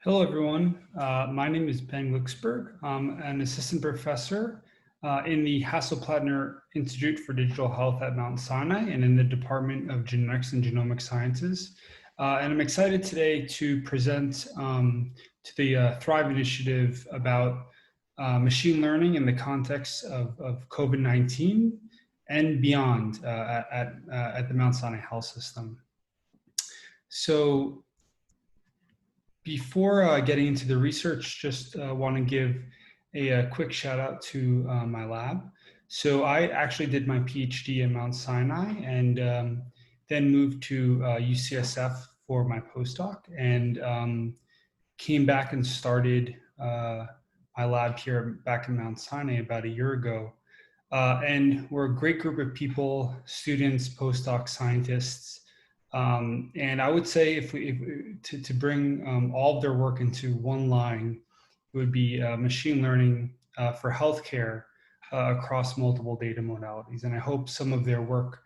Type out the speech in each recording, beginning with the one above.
Hello, everyone. My name is Ben Glicksberg. I'm an assistant professor in the Hassel-Plattner Institute for Digital Health at Mount Sinai and in the Department of Genetics and Genomic Sciences. And I'm excited today to present to the Thrive Initiative about machine learning in the context of COVID-19 and beyond at the Mount Sinai Health System. So, before getting into the research, just want to give a quick shout out to my lab. So I actually did my PhD at Mount Sinai and then moved to UCSF for my postdoc and came back and started my lab here back in Mount Sinai about a year ago. And we're a great group of people, students, postdoc scientists. And I would say if to bring all of their work into one line, it would be machine learning for healthcare across multiple data modalities. And I hope some of their work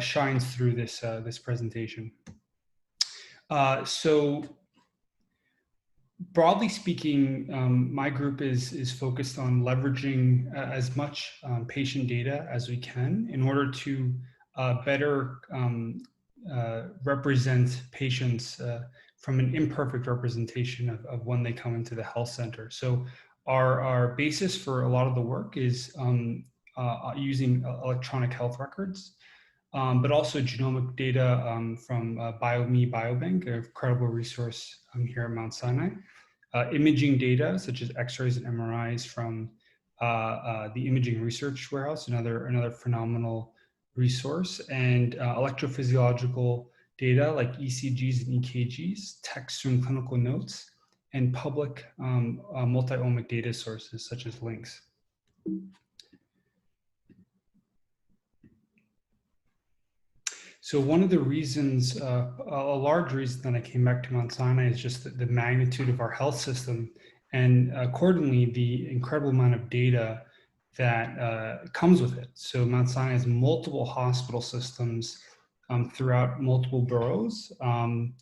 shines through this, this presentation. So broadly speaking, my group is focused on leveraging as much patient data as we can in order to better represent patients from an imperfect representation of when they come into the health center. So our basis for a lot of the work is using electronic health records, but also genomic data from BioMe Biobank, a credible resource here at Mount Sinai. Imaging data such as X-rays and MRIs from the Imaging Research Warehouse, another phenomenal resource, and electrophysiological data like ECGs and EKGs, text from clinical notes, and public multi-omic data sources such as links. So one of the reasons, a large reason that I came back to Mount Sinai is just the magnitude of our health system, and accordingly, the incredible amount of data that comes with it. So Mount Sinai has multiple hospital systems throughout multiple boroughs. And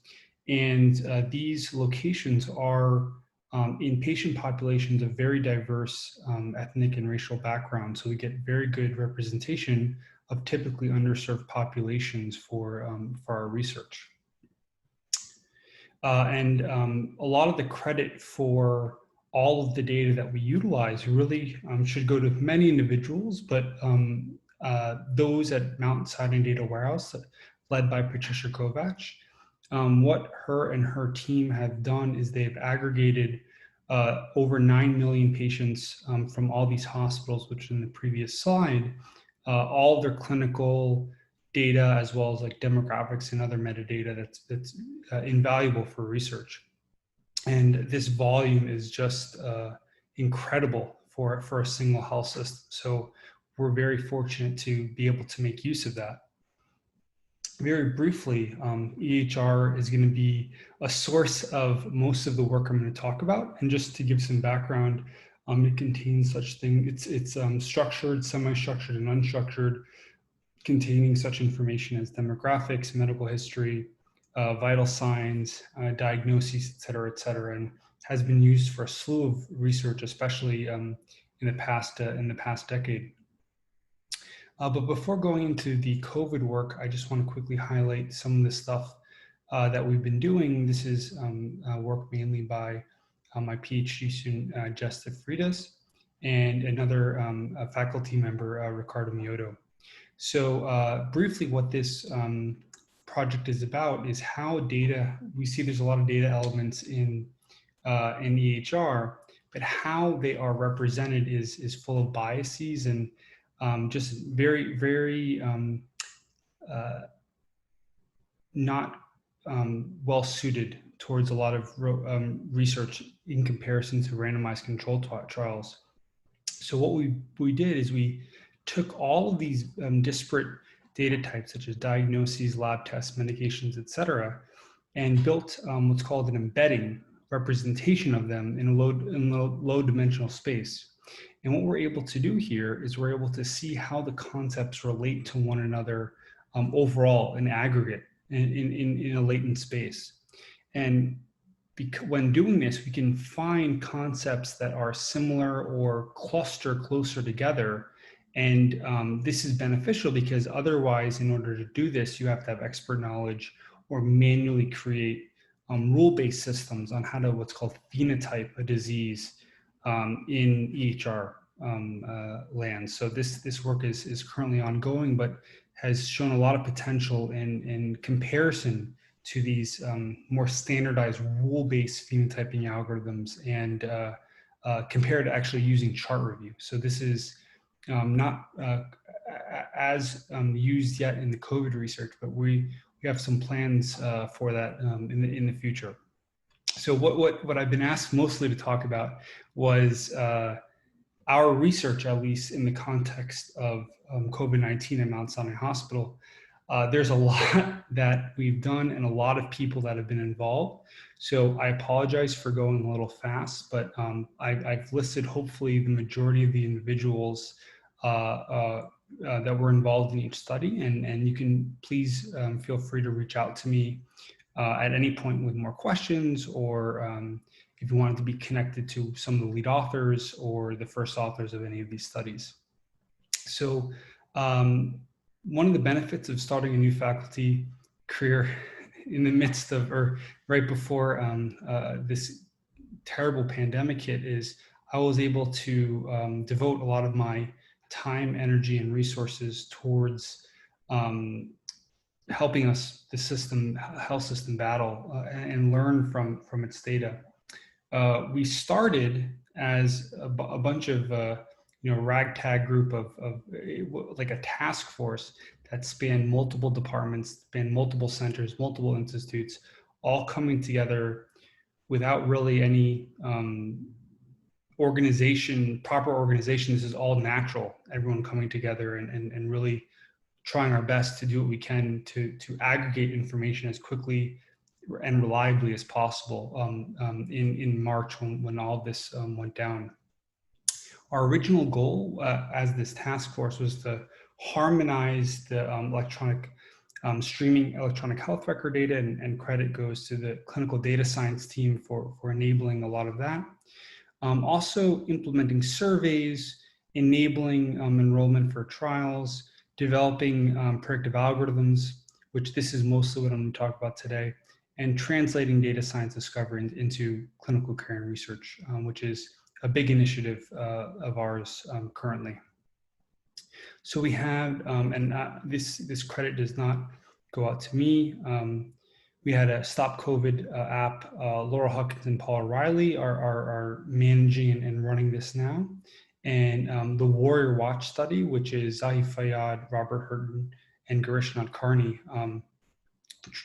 these locations are in patient populations of very diverse ethnic and racial backgrounds. So we get very good representation of typically underserved populations for our research. And a lot of the credit for all of the data that we utilize really should go to many individuals, but those at Mount Sinai Data Warehouse, led by Patricia Kovac, what her and her team have done is they've aggregated over 9 million patients from all these hospitals, which in the previous slide, all of their clinical data, as well as like demographics and other metadata that's invaluable for research. And this volume is just incredible for a single health system. So we're very fortunate to be able to make use of that. Very briefly, EHR is going to be a source of most of the work I'm going to talk about. And just to give some background, it contains such things. It's structured, semi-structured, and unstructured, containing such information as demographics, medical history, vital signs, diagnoses, et cetera, and has been used for a slew of research, especially in the past decade. But before going into the COVID work, I just want to quickly highlight some of the stuff that we've been doing. This is work mainly by my PhD student, Jess Freitas, and another faculty member, Ricardo Mioto. So briefly, what this project is about is how data, we see there's a lot of data elements in EHR, but how they are represented is full of biases and just very, very not well suited towards a lot of research in comparison to randomized controlled trials. So what we did is we took all of these disparate data types, such as diagnoses, lab tests, medications, et cetera, and built what's called an embedding representation of them in a low dimensional space. And what we're able to do here is we're able to see how the concepts relate to one another overall in aggregate in a latent space. And when doing this, we can find concepts that are similar or cluster closer together. And this is beneficial because otherwise, in order to do this, you have to have expert knowledge or manually create rule-based systems on how to what's called phenotype a disease in EHR land. So this work is currently ongoing, but has shown a lot of potential in comparison to these more standardized rule-based phenotyping algorithms and compared to actually using chart review. So this is not as used yet in the COVID research, but we have some plans for that in the future. So what I've been asked mostly to talk about was our research, at least in the context of COVID-19 at Mount Sinai Hospital. There's a lot that we've done and a lot of people that have been involved. So I apologize for going a little fast, but I've listed hopefully the majority of the individuals that were involved in each study. And you can please feel free to reach out to me at any point with more questions, or if you wanted to be connected to some of the lead authors or the first authors of any of these studies. So one of the benefits of starting a new faculty career in the midst of, or right before this terrible pandemic hit, is I was able to devote a lot of my time, energy, and resources towards helping us, the health system battle and learn from its data. We started as a bunch of ragtag group of like a task force that spanned multiple departments, spanned multiple centers, multiple institutes, all coming together without really any proper organization. This is all natural, everyone coming together and really trying our best to do what we can to aggregate information as quickly and reliably as possible in March when all this went down. Our original goal as this task force was to harmonize the streaming electronic health record data, and credit goes to the clinical data science team for enabling a lot of that. Also implementing surveys, enabling enrollment for trials, developing predictive algorithms, which this is mostly what I'm going to talk about today, and translating data science discovery into clinical care and research, which is a big initiative of ours currently. So we have, this credit does not go out to me. We had a Stop COVID app. Laura Huckins and Paula Riley are managing and running this now. And the Warrior Watch study, which is Zahi Fayyad, Robert Hurton, and Girish Nadkarni,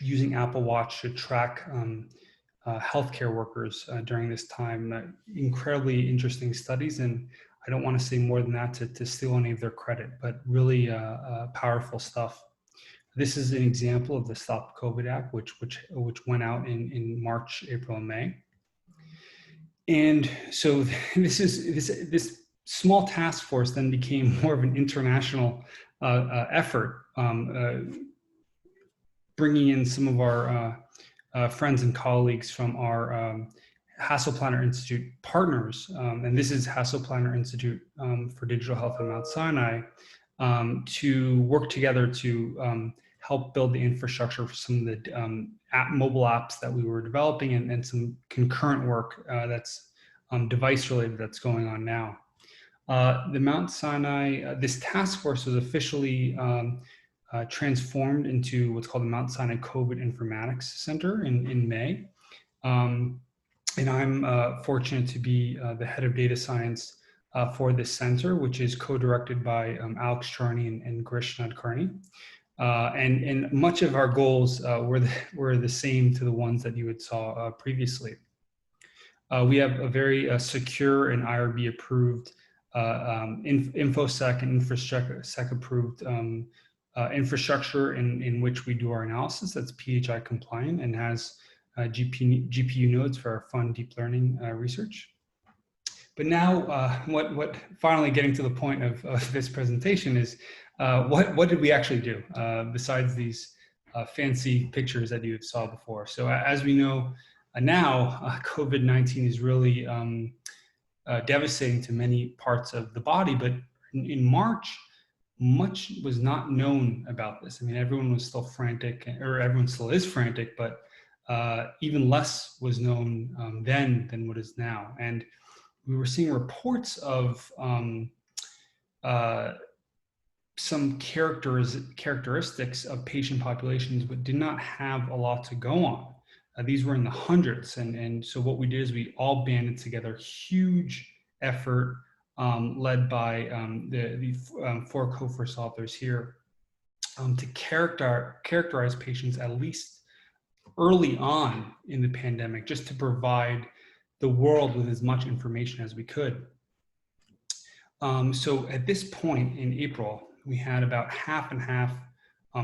using Apple Watch to track healthcare workers during this time. Incredibly interesting studies, and I don't want to say more than that to steal any of their credit, but really powerful stuff. This is an example of the Stop COVID app, which went out in March, April, and May. And so this small task force then became more of an international effort, bringing in some of our friends and colleagues from our Hasselplanner Institute partners, and this is Hasselplanner Institute for Digital Health at Mount Sinai, to work together to help build the infrastructure for some of the mobile apps that we were developing, and some concurrent work that's device related that's going on now. The Mount Sinai, this task force was officially transformed into what's called the Mount Sinai COVID Informatics Center in May. And I'm fortunate to be the head of data science for this center, which is co-directed by Alex Charney and Girish Nadkarni. And much of our goals were the same to the ones that you had saw previously. We have a very secure and IRB approved InfoSec and InfoSec approved infrastructure in which we do our analysis that's PHI compliant and has GPU nodes for our fun deep learning research. But now, what finally getting to the point of this presentation is, what did we actually do besides these fancy pictures that you saw before? So as we know, Now, COVID-19 is really devastating to many parts of the body, but in March, much was not known about this. I mean, everyone was still frantic, or everyone still is frantic, but even less was known then than what is now. And we were seeing reports of some characteristics of patient populations, but did not have a lot to go on. These were in the hundreds. And so what we did is we all banded together, huge effort led by the four co-first authors here to characterize patients at least early on in the pandemic, just to provide the world with as much information as we could. So at this point in April, we had about half and half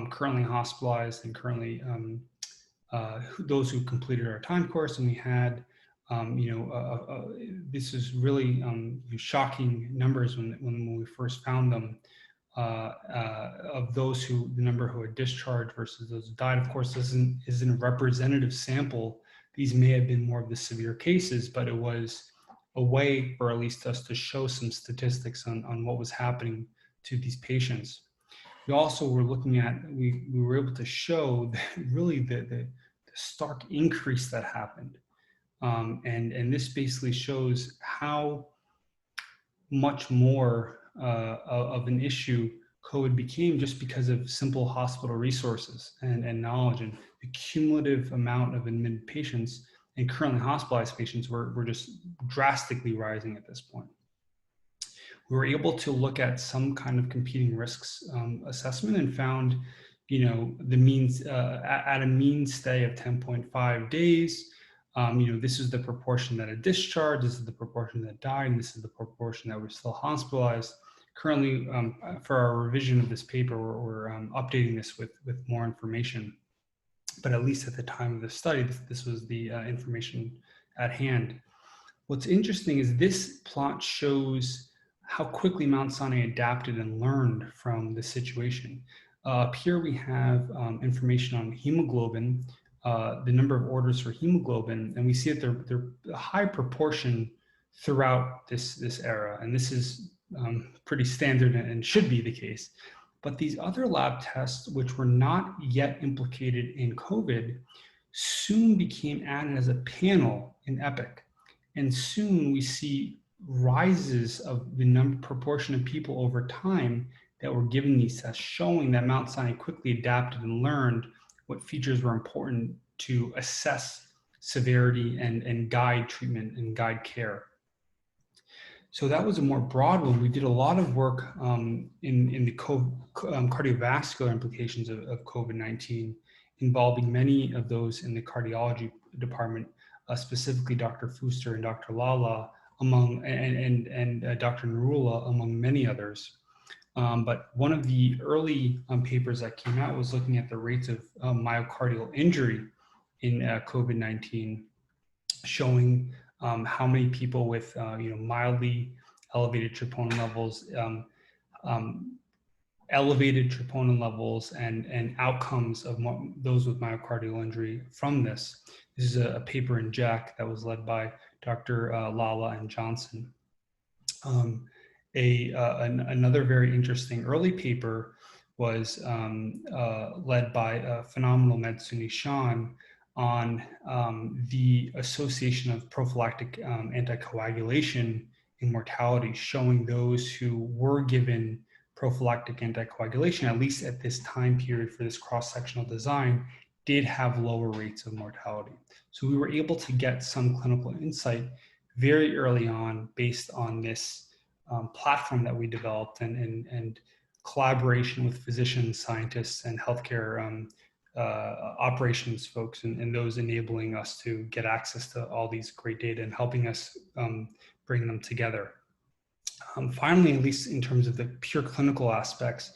currently hospitalized and currently those who completed our time course. And we had, this is really shocking numbers when we first found them of those the number who had discharged versus those who died. Of course, this isn't a representative sample. These may have been more of the severe cases, but it was a way for at least us to show some statistics on what was happening to these patients. We also were looking at, we were able to show really the stark increase that happened. And this basically shows how much more of an issue COVID became just because of simple hospital resources and knowledge, and the cumulative amount of admitted patients and currently hospitalized patients were just drastically rising at this point. We were able to look at some kind of competing risks assessment and found, the means at a mean stay of 10.5 days, this is the proportion that had discharged, this is the proportion that died, and this is the proportion that were still hospitalized. Currently, for our revision of this paper, we're updating this with more information. But at least at the time of the study, this was the information at hand. What's interesting is this plot shows how quickly Mount Sinai adapted and learned from the situation. Up here we have information on hemoglobin, the number of orders for hemoglobin, and we see that they're a high proportion throughout this era, and this is pretty standard and should be the case. But these other lab tests, which were not yet implicated in COVID, soon became added as a panel in EPIC. And soon we see rises of the proportion of people over time that were given these tests, showing that Mount Sinai quickly adapted and learned what features were important to assess severity and guide treatment and guide care. So that was a more broad one. We did a lot of work in the cardiovascular implications of COVID-19, involving many of those in the cardiology department, specifically Dr. Fuster and Dr. Lala, and Dr. Narula, among many others. But one of the early papers that came out was looking at the rates of myocardial injury in COVID-19, showing how many people with mildly elevated troponin levels, elevated troponin levels, and outcomes of those with myocardial injury from this. This is a paper in JACC that was led by Dr. Lala and Johnson. Another very interesting early paper was led by phenomenal Madsuni Shan on the association of prophylactic anticoagulation in mortality, showing those who were given prophylactic anticoagulation, at least at this time period for this cross-sectional design, did have lower rates of mortality. So we were able to get some clinical insight very early on based on this platform that we developed and collaboration with physicians, scientists, and healthcare operations folks, and those enabling us to get access to all these great data and helping us bring them together. Finally, at least in terms of the pure clinical aspects,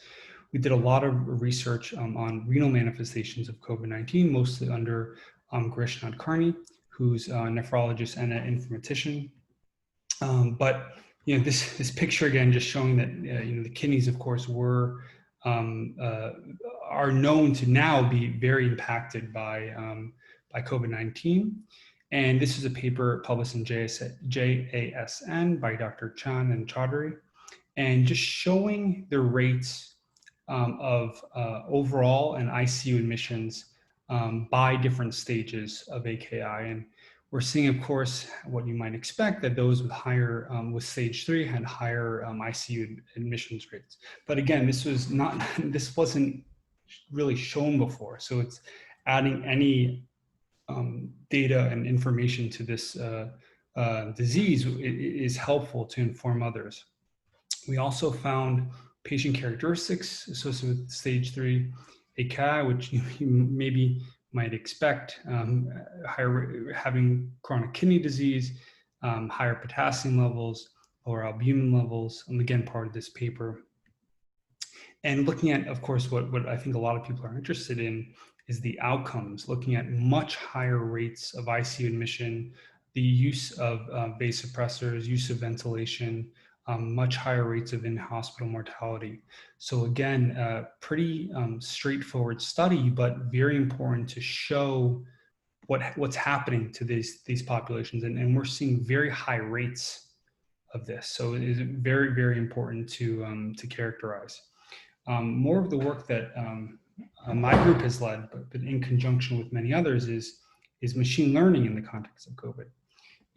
we did a lot of research on renal manifestations of COVID-19, mostly under Girish Nadkarni, who's a nephrologist and an informatician. But this picture again, just showing that the kidneys, of course, are known to now be very impacted by COVID-19. And this is a paper published in JASN by Dr. Chan and Chaudhary, and just showing the rates of overall and ICU admissions by different stages of AKI. And we're seeing, of course, what you might expect, that those with higher, with stage 3 had higher ICU admissions rates. But again, this wasn't really shown before. So it's adding any data and information to this disease is helpful to inform others. We also found patient characteristics associated with stage 3 AKI, which you maybe might expect, having chronic kidney disease, higher potassium levels, lower albumin levels, and again, part of this paper. And looking at, of course, what I think a lot of people are interested in is the outcomes, looking at much higher rates of ICU admission, the use of vasopressors, use of ventilation, much higher rates of in-hospital mortality. So again, pretty straightforward study, but very important to show what's happening to these populations. And we're seeing very high rates of this. So it is very, very important to characterize. More of the work that my group has led, but in conjunction with many others, is machine learning in the context of COVID.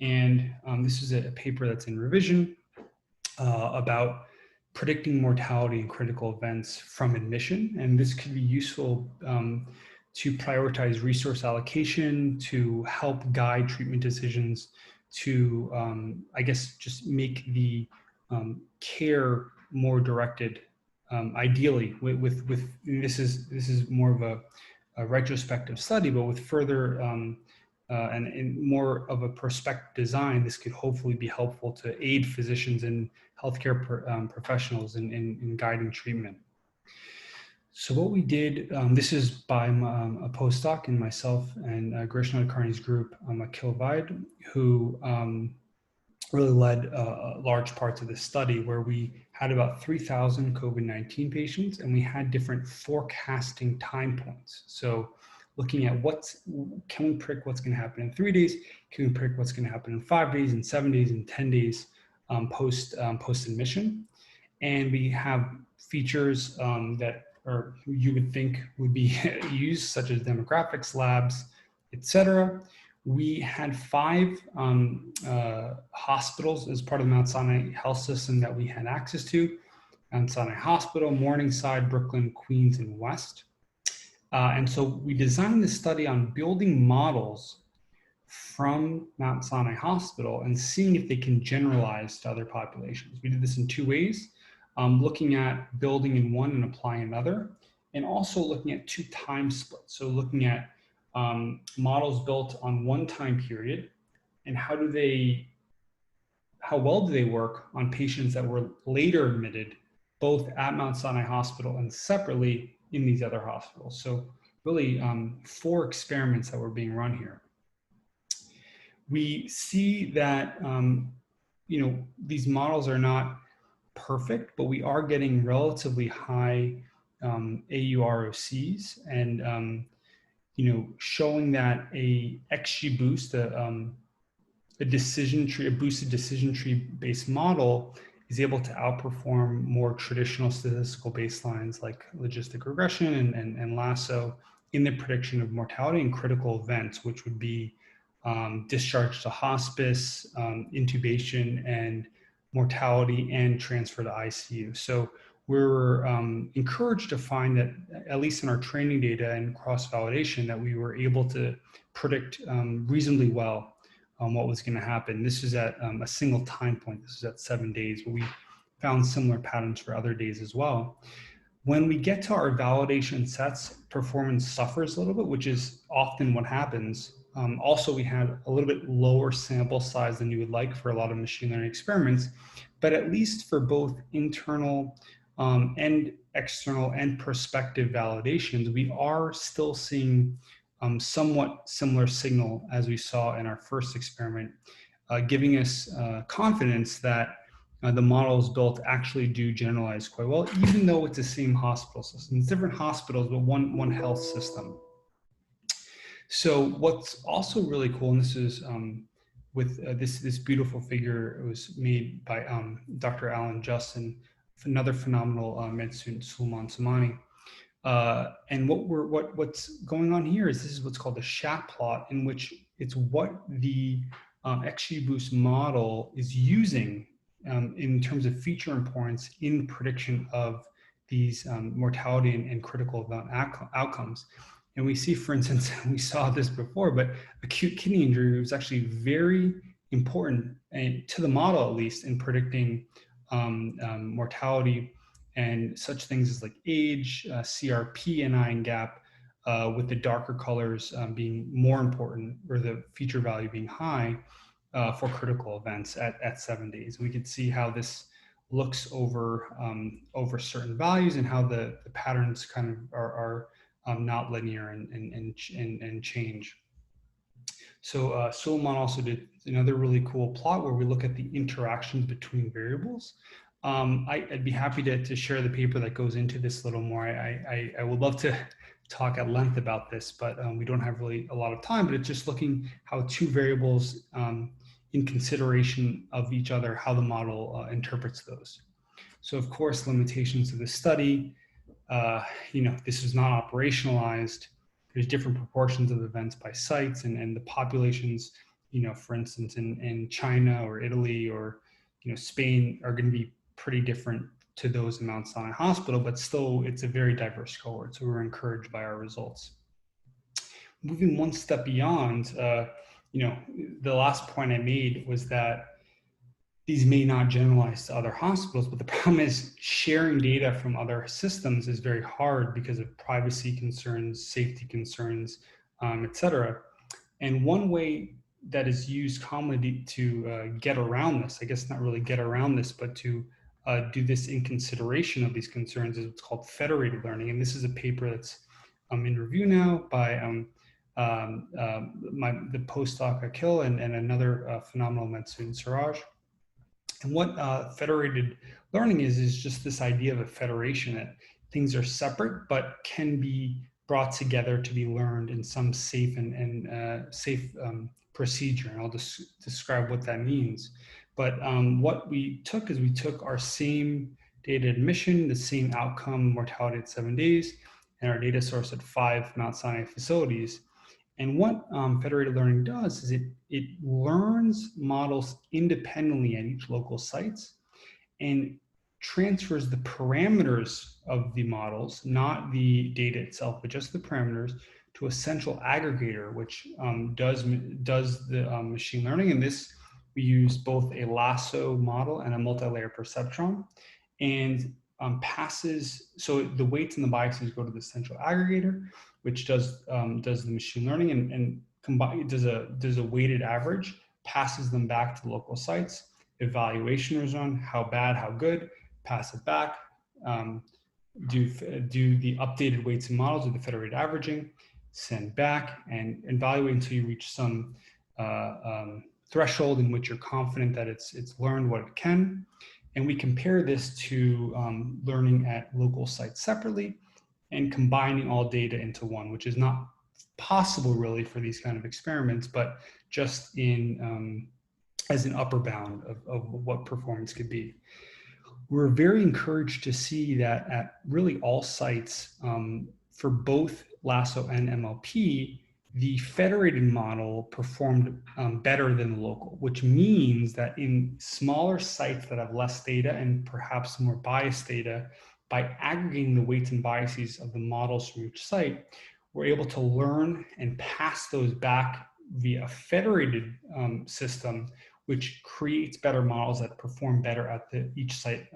And this is a paper that's in revision about predicting mortality and critical events from admission. And this could be useful to prioritize resource allocation, to help guide treatment decisions, to, I guess, just make the care more directed, ideally with this is more of a retrospective study, but with further and more of a prospective design, this could hopefully be helpful to aid physicians and healthcare professionals in guiding treatment. So what we did, this is by a postdoc and myself and Grishna Adkarni's group, Akhil Vaid, who really led large parts of this study, where we had about 3,000 COVID-19 patients, and we had different forecasting time points. So looking at can we predict what's going to happen in 3 days? Can we predict what's going to happen in 5 days, in 7 days, in 10 days post admission? And we have features that you would think would be used, such as demographics, labs, etc. We had 5 hospitals as part of the Mount Sinai health system that we had access to: Mount Sinai Hospital, Morningside, Brooklyn, Queens, and West. And so we designed this study on building models from Mount Sinai Hospital and seeing if they can generalize to other populations. We did this in 2 ways, looking at building in one and applying another, and also looking at 2 time splits. So looking at models built on one time period, and how well do they work on patients that were later admitted, both at Mount Sinai Hospital and separately in these other hospitals. So really 4 experiments that were being run here. We see that these models are not perfect, but we are getting relatively high AUROCs, and showing that a XG boost, a boosted decision tree based model, is able to outperform more traditional statistical baselines like logistic regression and lasso in the prediction of mortality and critical events, which would be discharge to hospice, intubation, and mortality and transfer to ICU. So we're encouraged to find that, at least in our training data and cross-validation, that we were able to predict reasonably well what was going to happen. This is at a single time point. This is at 7 days, but we found similar patterns for other days as well. When we get to our validation sets, performance suffers a little bit, which is often what happens. Also, we had a little bit lower sample size than you would like for a lot of machine learning experiments, but at least for both internal and external and prospective validations, we are still seeing somewhat similar signal as we saw in our first experiment, giving us confidence that the models built actually do generalize quite well, even though it's the same hospital system. It's different hospitals, but one health system. So what's also really cool, and this is with this beautiful figure, it was made by Dr. Alan Justin, another phenomenal med student, Sulman Samani. And what's going on here is this is what's called the SHAP plot, in which it's what the XGBoost model is using in terms of feature importance in prediction of these mortality and critical event outcomes. And we see, for instance, we saw this before, but acute kidney injury was actually very important, and to the model at least, in predicting mortality and such things as like age, CRP, and ion gap, with the darker colors being more important, or the feature value being high for critical events at 7 days. We could see how this looks over certain values, and how the patterns kind of are not linear and change. So Suleiman also did another really cool plot where we look at the interactions between variables. I'd be happy to share the paper that goes into this a little more. I would love to talk at length about this, but we don't have really a lot of time. But it's just looking how two variables in consideration of each other, how the model interprets those. So of course, limitations of the study. This is not operationalized. There's different proportions of events by sites, and the populations, for instance, in China or Italy or, Spain, are going to be pretty different to those in Mount Sinai Hospital, but still it's a very diverse cohort. So we're encouraged by our results. Moving one step beyond, the last point I made was that these may not generalize to other hospitals, but the problem is sharing data from other systems is very hard because of privacy concerns, safety concerns, et cetera. And one way that is used commonly to get around this, I guess not really get around this, but to do this in consideration of these concerns, is what's called federated learning. And this is a paper that's in review now by the postdoc Akil and another phenomenal med student, Suraj. And what federated learning is just this idea of a federation, that things are separate but can be brought together to be learned in some safe and safe procedure. And I'll just describe what that means. But what we took is we took our same data admission, the same outcome, mortality at 7 days, and our data source at 5 Mount Sinai facilities. And what federated learning does is it learns models independently at each local sites and transfers the parameters of the models, not the data itself, but just the parameters, to a central aggregator, which does the machine learning. And this, we use both a lasso model and a multi-layer perceptron, and passes, so the weights and the biases go to the central aggregator, which does the machine learning and does a weighted average, passes them back to the local sites. Evaluation is on how bad, how good, pass it back, do the updated weights and models of the federated averaging, send back, and evaluate until you reach some threshold in which you're confident that it's learned what it can. And we compare this to learning at local sites separately and combining all data into one, which is not possible really for these kind of experiments, but just in as an upper bound of what performance could be. We're very encouraged to see that at really all sites, for both lasso and MLP, the federated model performed better than the local, which means that in smaller sites that have less data and perhaps more biased data, by aggregating the weights and biases of the models from each site, we're able to learn and pass those back via a federated system, which creates better models that perform better at each site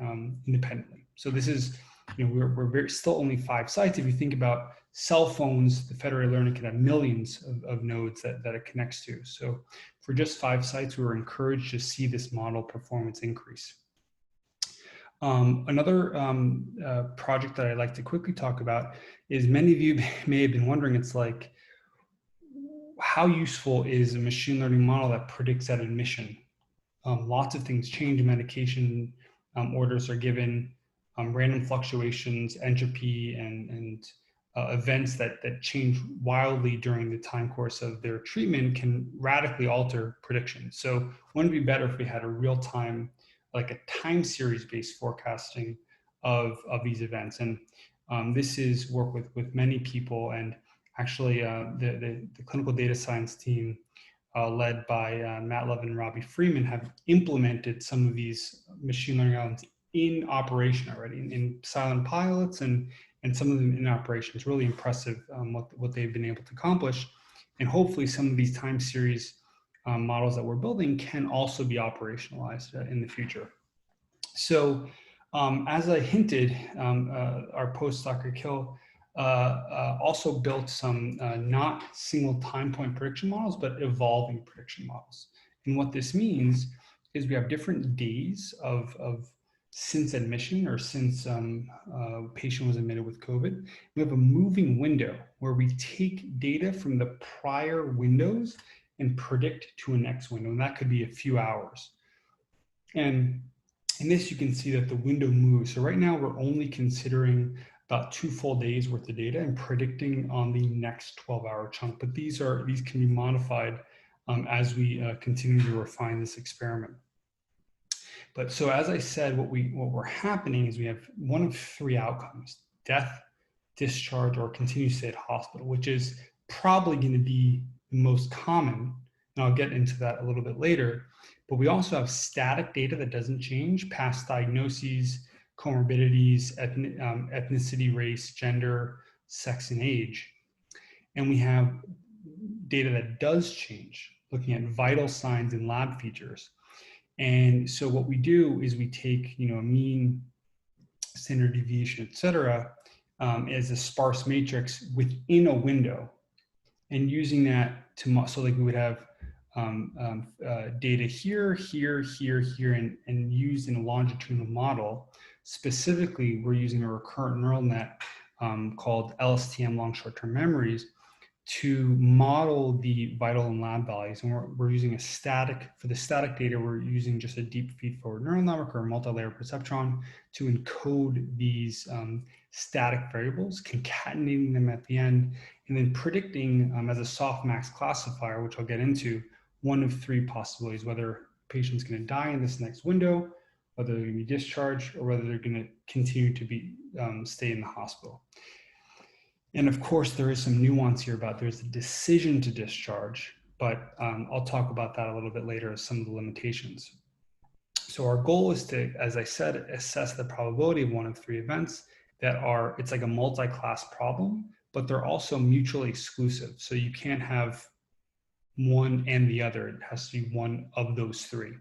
independently. So this is, we're still only 5 sites. If you think about cell phones, the federated learning can have millions of nodes that it connects to. So for just 5 sites, we were encouraged to see this model performance increase. Another project that I'd like to quickly talk about is, many of you may have been wondering, it's like, how useful is a machine learning model that predicts at admission? Lots of things change, medication orders are given, random fluctuations, entropy, and events that change wildly during the time course of their treatment can radically alter prediction. So wouldn't it be better if we had a real-time, like a time series-based forecasting of these events? And this is work with many people, and actually the clinical data science team led by Matt Levin and Robbie Freeman have implemented some of these machine learning algorithms in operation already, in silent pilots and some of them in operation. It's really impressive what they've been able to accomplish. And hopefully some of these time series models that we're building can also be operationalized in the future. So as I hinted, our postdoc Akil also built some not single time point prediction models, but evolving prediction models. And what this means is we have different days of since admission or since patient was admitted with COVID. We have a moving window where we take data from the prior windows and predict to a next window, and that could be a few hours. And in this, you can see that the window moves. So right now, we're only considering about 2 full days worth of data and predicting on the next 12-hour chunk. But these can be modified as we continue to refine this experiment. But so as I said, what we're happening is we have one of 3 outcomes: death, discharge, or continued stay at hospital, which is probably going to be the most common. And I'll get into that a little bit later. But we also have static data that doesn't change, past diagnoses, comorbidities, ethnicity, race, gender, sex, and age. And we have data that does change, looking at vital signs and lab features. And so what we do is we take, a mean, standard deviation, et cetera, as a sparse matrix within a window, and using that so like we would have data here, here, here, here, and used in a longitudinal model. Specifically, we're using a recurrent neural net called LSTM, long short-term memories, to model the vital and lab values. And we're using for the static data, we're using just a deep feed-forward neural network or a multi-layer perceptron to encode these static variables, concatenating them at the end, and then predicting as a softmax classifier, which I'll get into, one of 3 possibilities: whether a patient's going to die in this next window, whether they're going to be discharged, or whether they're going to continue to stay in the hospital. And of course, there is some nuance here about there's a decision to discharge, but I'll talk about that a little bit later as some of the limitations. So our goal is to, as I said, assess the probability of one of 3 events that it's like a multi-class problem, but they're also mutually exclusive. So you can't have one and the other. It has to be one of those 3.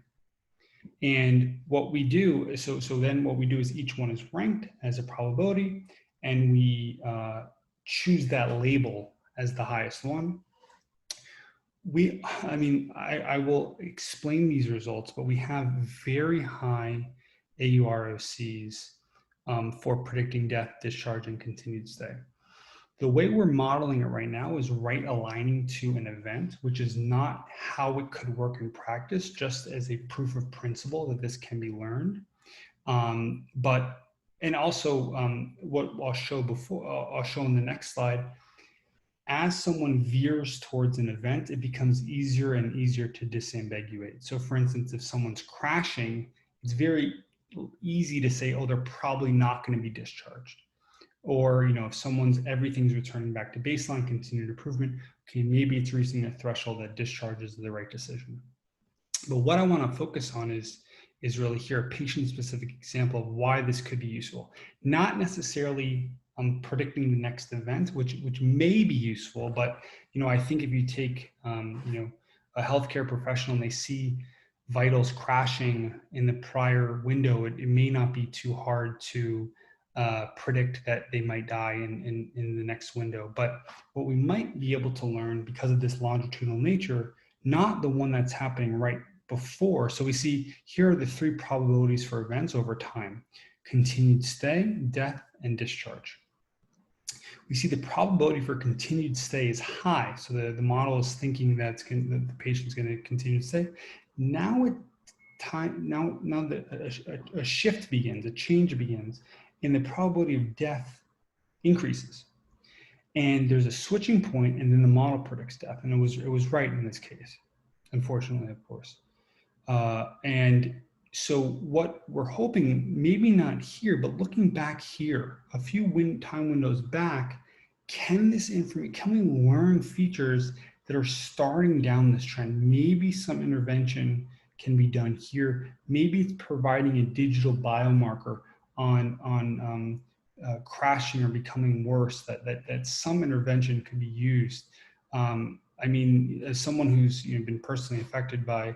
And what we do, so then what we do is each one is ranked as a probability, and we choose that label as the highest one. I will explain these results, but we have very high AUROCs for predicting death, discharge, and continued stay. The way we're modeling it right now is right aligning to an event, which is not how it could work in practice, just as a proof of principle that this can be learned. And also what I'll show I'll show in the next slide, as someone veers towards an event, it becomes easier and easier to disambiguate. So for instance, if someone's crashing, it's very easy to say, oh, they're probably not going to be discharged. Or, if everything's returning back to baseline, continued improvement, okay, maybe it's reaching a threshold that discharges the right decision. But what I want to focus on is really here a patient-specific example of why this could be useful. Not necessarily predicting the next event, which may be useful, but I think if you take a healthcare professional and they see vitals crashing in the prior window, it may not be too hard to predict that they might die in the next window. But what we might be able to learn because of this longitudinal nature, not the one that's happening right before. So we see here are the 3 probabilities for events over time: continued stay, death, and discharge. We see the probability for continued stay is high. So the model is thinking that the patient's going to continue to stay. Now a shift begins, a change begins, and the probability of death increases. and there's a switching point, and then the model predicts death. And it was right in this case, unfortunately, of course. And so what we're hoping, maybe not here, but looking back here, a few time windows back, can we learn features that are starting down this trend? Maybe some intervention can be done here. Maybe it's providing a digital biomarker on crashing or becoming worse, that some intervention could be used. I mean, as someone who's been personally affected by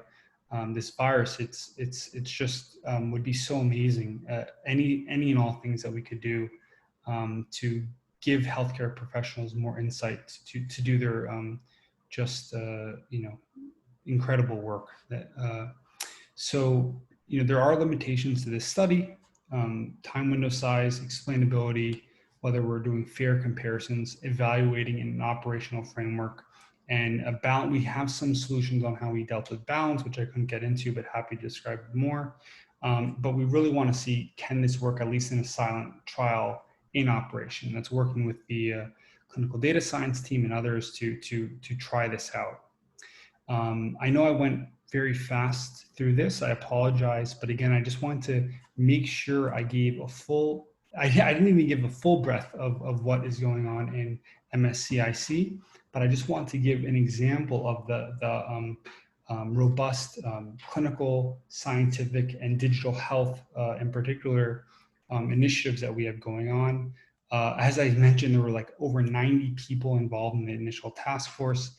this virus, it's just would be so amazing. Any and all things that we could do to give healthcare professionals more insight to do their incredible work. So there are limitations to this study: time window size, explainability, whether we're doing fair comparisons, evaluating in an operational framework. And we have some solutions on how we dealt with balance, which I couldn't get into, but happy to describe more. But we really want to see, can this work at least in a silent trial in operation? That's working with the clinical data science team and others to try this out. I know I went very fast through this. I apologize, but again, I just want to make sure I gave a full. I didn't even give a full breadth of what is going on in MSCIC, but I just want to give an example of the robust clinical, scientific, and digital health, in particular, initiatives that we have going on. As I mentioned, there were like over 90 people involved in the initial task force.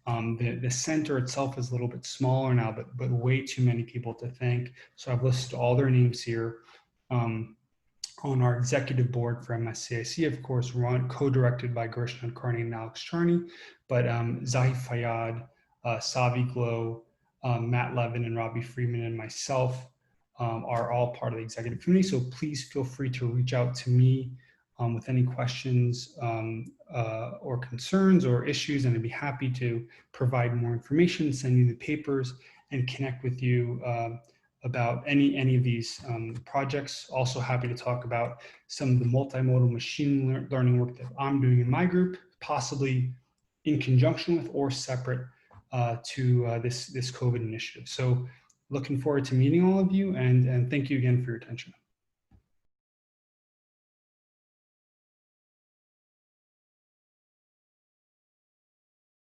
The center itself is a little bit smaller now, but way too many people to thank. So I've listed all their names here. On our executive board for MSCIC, of course, co-directed by Gershon Karni and Alex Charney, but Zahid Fayyad, Savi Glow, Matt Levin, and Robbie Freeman, and myself are all part of the executive committee. So please feel free to reach out to me with any questions or concerns or issues, and I'd be happy to provide more information, send you the papers, and connect with you about any of these projects. Also happy to talk about some of the multimodal machine learning work that I'm doing in my group, possibly in conjunction with or separate to this COVID initiative. So looking forward to meeting all of you, and thank you again for your attention.